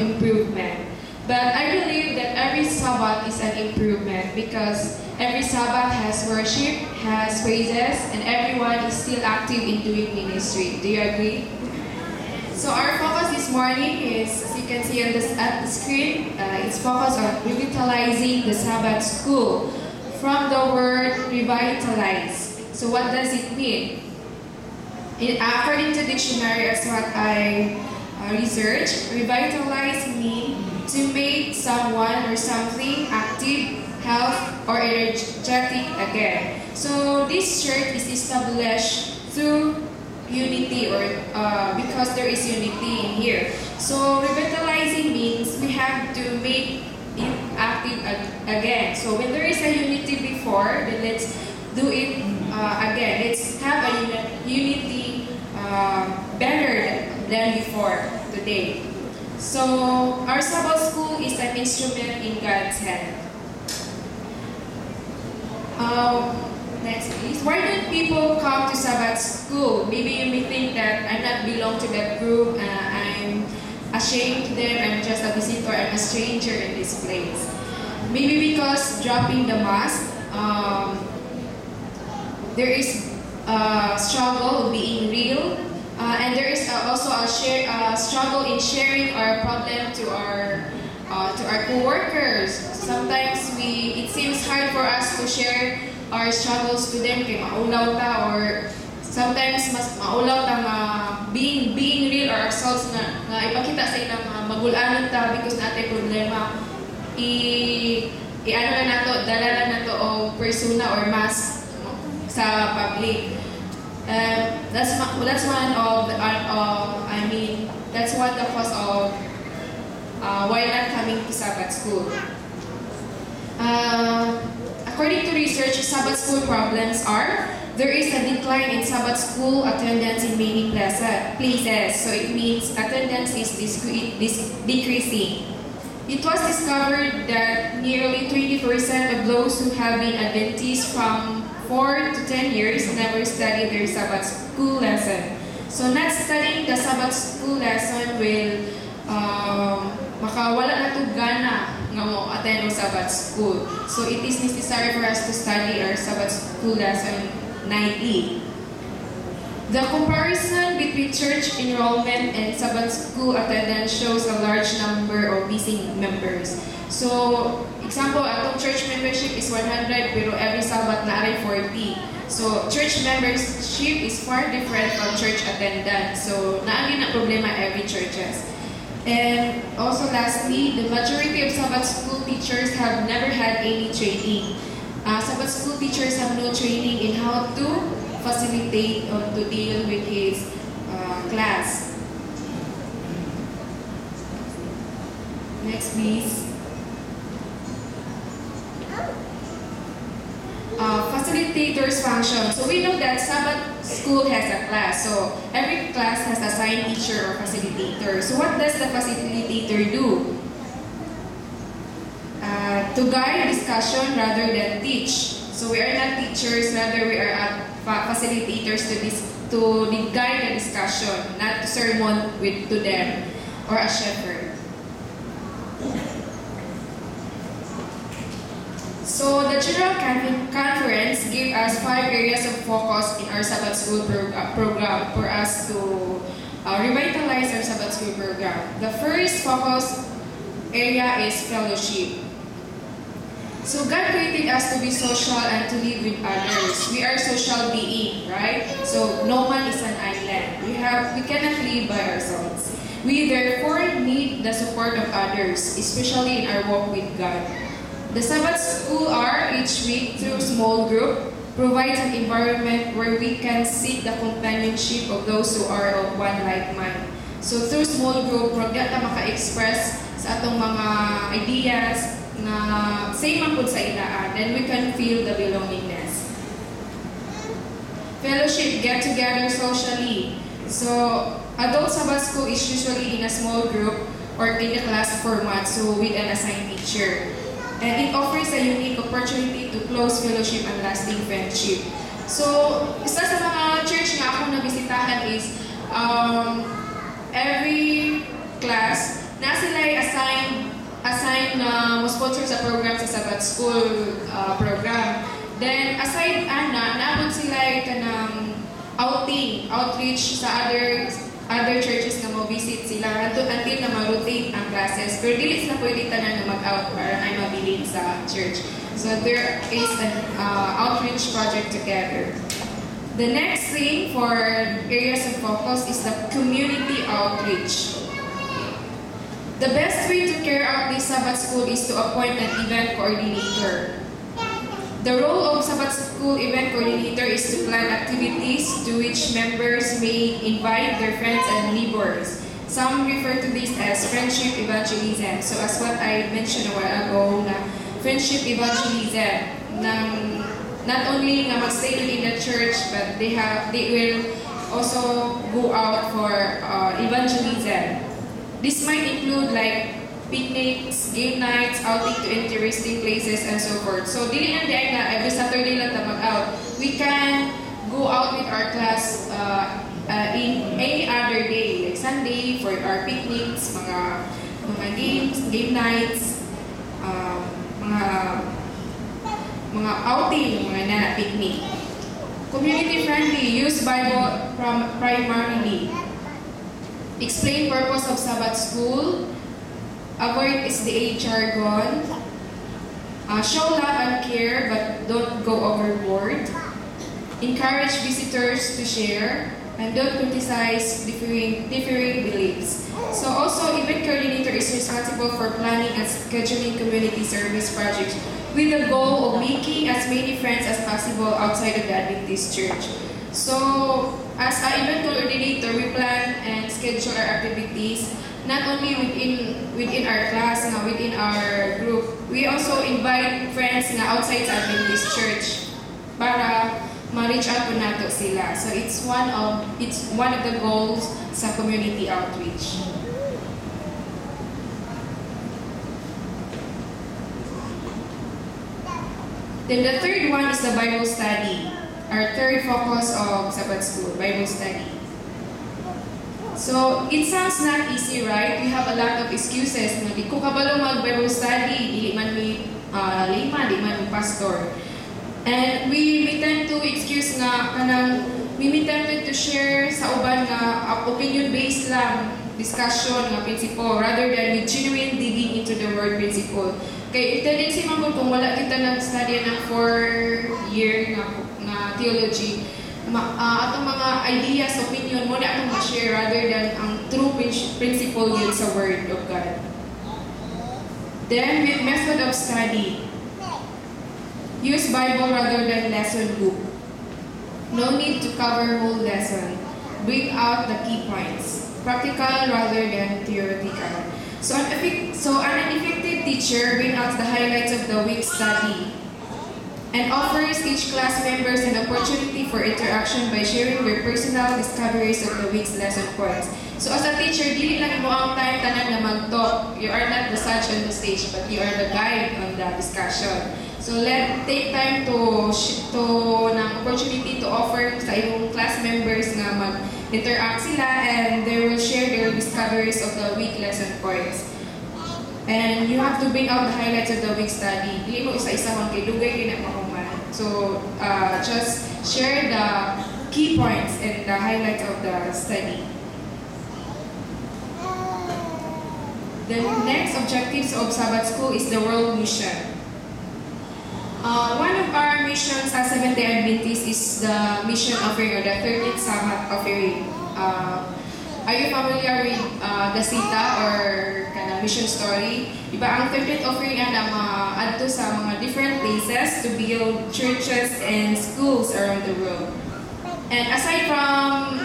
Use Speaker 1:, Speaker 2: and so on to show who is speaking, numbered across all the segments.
Speaker 1: improvement. But I believe that every Sabbath is an improvement because every Sabbath has worship, has praises, and everyone is still active in doing ministry. Do you agree? So our focus this morning is, as you can see on at the screen, it's focused on revitalizing the Sabbath school from the word revitalize. So what does it mean? According to dictionary, as what I researched, revitalize means to make someone or something active, health, or energetic again. So this church is established through unity or because there is unity in here. So revitalizing means we have to make it active again. So when there is a unity before, then let's do it again. Let's have a unity better than before today. So our Sabbath school is an instrument in God's hand. Next please. Why don't people come to Sabbath school? Maybe you may think that I not belong to that group, I'm ashamed to them, I'm just a visitor, I'm a stranger in this place. Maybe because dropping the mask, there is a struggle being real, and there is also a struggle in sharing our problem to our co-workers. Sometimes it seems hard for us to share our struggles to them kay maulaw ta, or sometimes mas maulaw ta being real or ourselves na ipakita sa ilang magulanon ta because natin problema ano na nato, dala na nato o persona or mask sa public. That's one of the that's one the cause of why not coming to Sabbath school. According to research, Sabbath school problems are there is a decline in Sabbath school attendance in many places. So it means attendance is decreasing. It was discovered that nearly 20% of those who have been Adventists from 4 to 10 years never studied their Sabbath school lesson. So not studying the Sabbath school lesson will makawala na to gana nga mo attend ang Sabbath school. So it is necessary for us to study our Sabbath school lesson nightly. The comparison between church enrollment and Sabbath school attendance shows a large number of missing members. So, example, atong church membership is 100 pero every Sabbath na ay 40. So, church membership is far different from church attendance. So, naagin na problema every churches. And also lastly, the majority of Sabbath school teachers have never had any training. Sabbath school teachers have no training in how to facilitate or to deal with his class. Next please. Facilitators function. So we know that Sabbath school has a class. So every class has a assigned teacher or facilitator. So what does the facilitator do? To guide discussion rather than teach. So we are not teachers, rather we are facilitators to guide the discussion, not to sermon to them or a shepherd. So the General Conference gave us 5 areas of focus in our Sabbath School program for us to revitalize our Sabbath School program. The first focus area is fellowship. So God created us to be social and to live with others. We are social being, right? So no man is an island. We cannot live by ourselves. We therefore need the support of others, especially in our walk with God. The Sabbath school are each week through small group provides an environment where we can seek the companionship of those who are of one like mind. So through small group, magda ta maka-express sa atong mga ideas na same man pud sa ilaan, then we can feel the belongingness. Fellowship, get together socially. So adult Sabbath school is usually in a small group or in a class format, so with an assigned teacher. And it offers a unique opportunity to close fellowship and lasting friendship. So, isa sa mga church nga akong nabisitahan is every class, na sila sponsor sa program sa Sabbath School program. Then, aside naabot sila kanang outreach sa other churches na mo-visit sila until na ma-rotate ang classes. Pero dili sila pwede tanan na mag-out para ay mabilin sa church. So there is an outreach project together. The next thing for areas of focus is the community outreach. The best way to carry out this Sabbath School is to appoint an event coordinator. The role of Sabbath School event coordinator is to plan activities to which members may invite their friends and neighbors. Some refer to this as friendship evangelism. So as what I mentioned a while ago, na friendship evangelism, not only na magstay within the church, but they will also go out for evangelism. This might include like picnics, game nights, outing to interesting places, and so forth. So, dili lang diay na every Saturday lang ta mag-out. We can go out with our class in any other day, like Sunday for our picnics, mga games, game nights, mga outing, mga picnic. Community friendly, use Bible primarily. Explain purpose of Sabbath School. Avoid SDA jargon. Show love and care, but don't go overboard. Encourage visitors to share, and don't criticize differing beliefs. So also, event coordinator is responsible for planning and scheduling community service projects with the goal of making as many friends as possible outside of the Adventist Church. So, as an event coordinator, we plan and schedule our activities not only within our class, within our group. We also invite friends outside sa Adventist Church para ma-reach out po nato sila. So it's one of the goals sa community outreach. Then the third one is the Bible study. Our third focus of Sabbath School, Bible study. So, it sounds not easy, right? We have a lot of excuses. Di ko kabalo mag-Bible study, dili man mi layman, di man mi pastor. And we tend to excuse nga, we tend to share sa uban nga opinion-based lang discussion nga principle rather than with genuine digging into the word principle. Kaya tendency man po kung wala kita nag-study ng 4-year na theology, atong mga ideas, opinion mo na atong ma-share rather than ang true principle yun sa Word of God. Then, with method of study, use Bible rather than lesson book. No need to cover whole lesson. Bring out the key points. Practical rather than theoretical. So an effective teacher brings out the highlights of the week's study and offers each class members an opportunity for interaction by sharing their personal discoveries of the week's lesson points. So as a teacher, dili lang mo ang time tanan na mag-talk. You are not the judge on the stage, but you are the guide on the discussion. So take time to ng opportunity to offer sa iyong class members nga mag-interact sila and they will share their discoveries of the week lesson points. And you have to bring out the highlights of the week study. Dili mo isa-isa man kay dugay kay na mahuman. So just share the key points and the highlights of the study. The next objectives of Sabbath School is the world mission. One of our missions as Seventh-day Adventists is the mission offering or the 13th Sabbath offering. Are you familiar with the Sita or mission story? Diba ang 13th offering na ma-adto sa mga different places to build churches and schools around the world. And aside from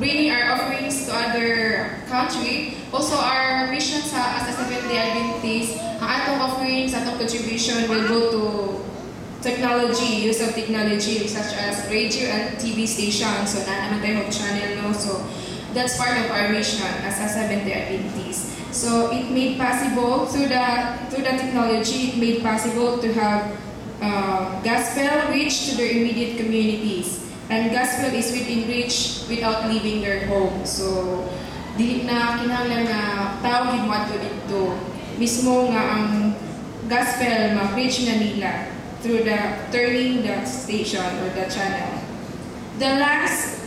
Speaker 1: bringing our offerings to other country, also our mission as a Seventh-day Adventist, ang atong offerings, atong contribution will go to technology, use of technology such as radio and TV stations. So na naman tayo channel, no? So that's part of our mission as a Seventh-day Adventist. So it made possible through the technology. It made possible to have gospel reach to their immediate communities, and gospel is within reach without leaving their home. So dili na kinahanglan na tao gid mo adto dito mismo nga ang gospel ma-preach na nila through turning the station or the channel. The last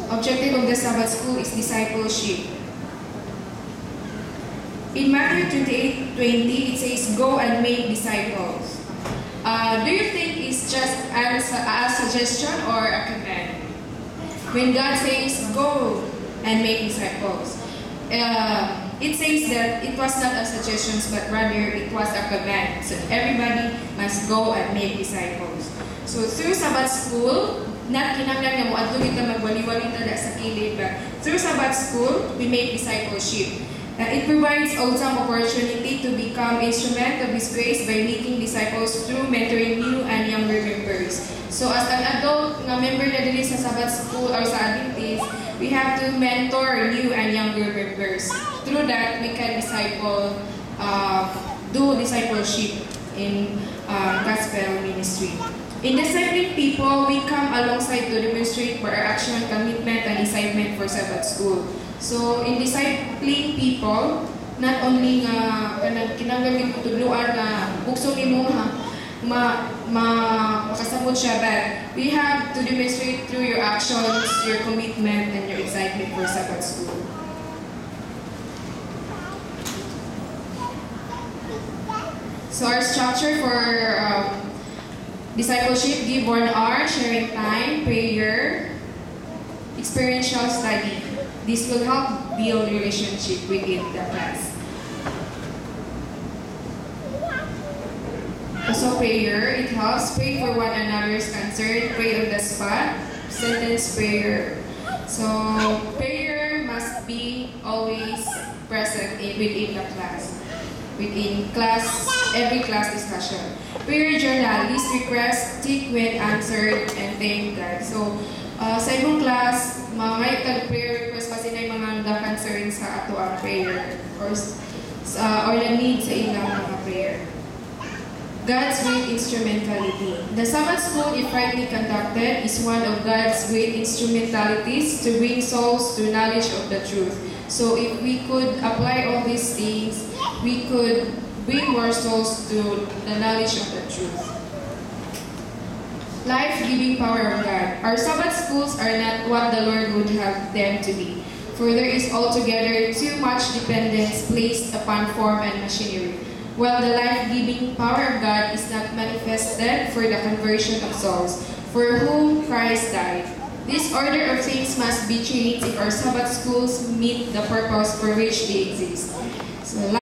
Speaker 1: objective of the Sabbath school is discipleship. In Matthew 28:20, it says, "Go and make disciples." Do you think it's just a suggestion or a command? When God says, "Go and make disciples," it says that it was not a suggestion, but rather it was a command. So everybody must go and make disciples. So through Sabbath school, not kinanglan nga mo adto kita magwali-wali tada sa kilid, but through Sabbath school, we make discipleship. It provides awesome opportunity to become instrument of His grace by making disciples through mentoring new and younger members. So as an adult nga member na dili sa Sabbath school or sa Adventist, we have to mentor new and younger members. Through that, we can do discipleship in gospel ministry. In discipling people, we come alongside to demonstrate for our action, commitment, and excitement for Sabbath school. So, in discipling people, not only nga kinanggal mo tudluan na bukso ni mo makasabot siya, but we have to demonstrate through your actions, your commitment, and your excitement for Sabbath school. So, our structure for discipleship: give 1 hour, sharing time, prayer, experiential study. This will help build relationship within the class. Also prayer, it helps pray for one another's concern, pray on the spot, sentence prayer. So prayer must be always present within the class. Within class, every class discussion. Prayer journal, list requests, tick when answered, and thank God. So sa ibang class, mga prayer request kasi na yung mga concern sa ato ang prayer or the need sa ilang mga prayer. God's great instrumentality. The Sabbath school, if rightly conducted, is one of God's great instrumentalities to bring souls to knowledge of the truth. So if we could apply all these things, we could bring more souls to the knowledge of the truth. Life-giving power of God. Our Sabbath schools are not what the Lord would have them to be, for there is altogether too much dependence placed upon form and machinery, while the life-giving power of God is not manifested for the conversion of souls, for whom Christ died. This order of things must be changed if our Sabbath schools meet the purpose for which they exist. So,